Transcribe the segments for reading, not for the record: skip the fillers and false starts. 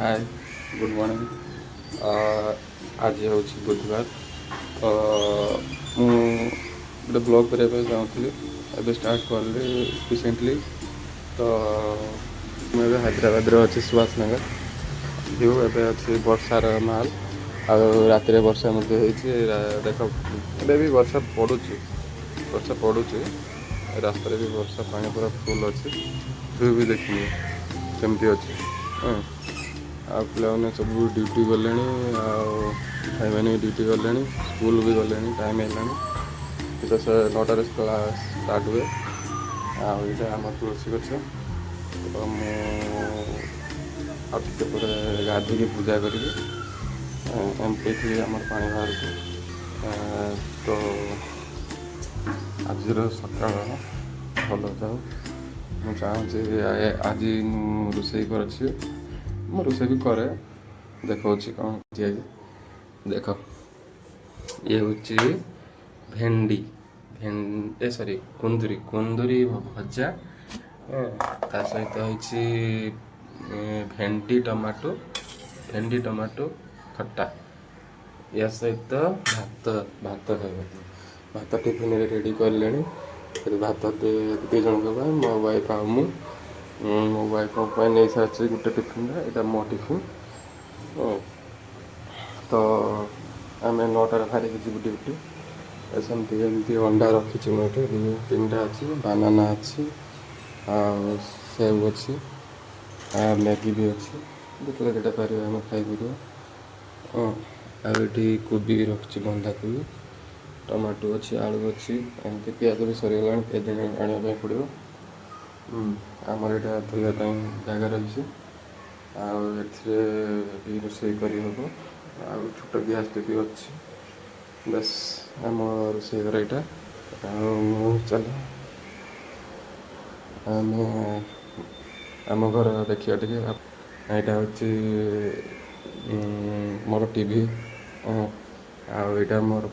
Hi good morning. आज हूँ बुधवार तो गोटे ब्लॉग करने चाहूँगी एवं स्टार्ट कली रिसेंटली। तो मुझे हैदराबाद अच्छी सुभाष नगर व्यू एवं अच्छी वर्षार माहौल आत वर्षा देख ए वर्षा पड़ुची रास्तार भी वर्षा पानी पूरा फुल अच्छी तू भी देखनी केमती अच्छी आ पे सब ड्यूटी गले भाई मैंने ड्यूटी गले स्कूल भी गले टाइम है 9टार क्लास स्टार्ट हुए आईटा आम तुलसी गछ तो मुझे गाधिकी पूजा करी एमती थी आम पा बाहर तो आज सका भल जाओ मुझे चाहूँगी आज रोसे रोसे भी करे देखा कौन देख ये हूँ भेंडी सॉरी कुंदरी कुंदरी भजा ता सहित होइछि भेंडी टमाटो खट्टा या सहित भात भात खाइबा भात टिफिन रेडी कले भात दी जन मो वाइफ मो वाइफ नहीं सारी गोटे टिफिन यहाँ मो टिफिन तो आम 9टार बाहर जी ड्यूटी सेमती एमती अंडा रखी मुझे 3टा अच्छी बानाना अच्छी सेव अच्छी मैगी भी अच्छी देखिए जोटा पार आम खाई आईटी कोबी रखी बंधा कोबी टमाटो अच्छी आलू अच्छी एमती पिज भी सरीगला पिज आने पड़ो आमर यहाँ धोवाई जगह रही रोसे करहब आ छोट गैस भी अच्छी बस आम रोसे घर यहाँ चल आम घर देखिए टे यहाँ हूँ मोर टीवी आईटा मोर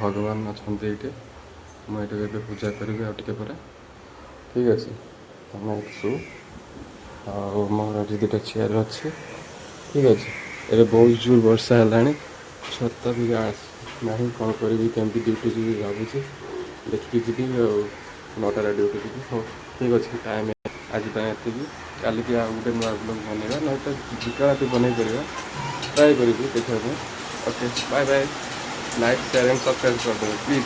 भगवान अच्छा ये मुझे पूजा करी आगे ठीक अच्छे तुम शु मोर दुटा चेयर अच्छे ठीक अच्छे ये बहुत जोर वर्षा है छत भी ना कौन करी केमती ड्यूटी जी भावुँ देखिए जी 9टार ड्यूटी जी हाँ ठीक अच्छे टाइम आज ये काली की गोटे नुआ ब्लॉग बनवा ना तो जिका बन ट्राए करी देखा okay bye bye like share and subscribe कर दो प्लीज।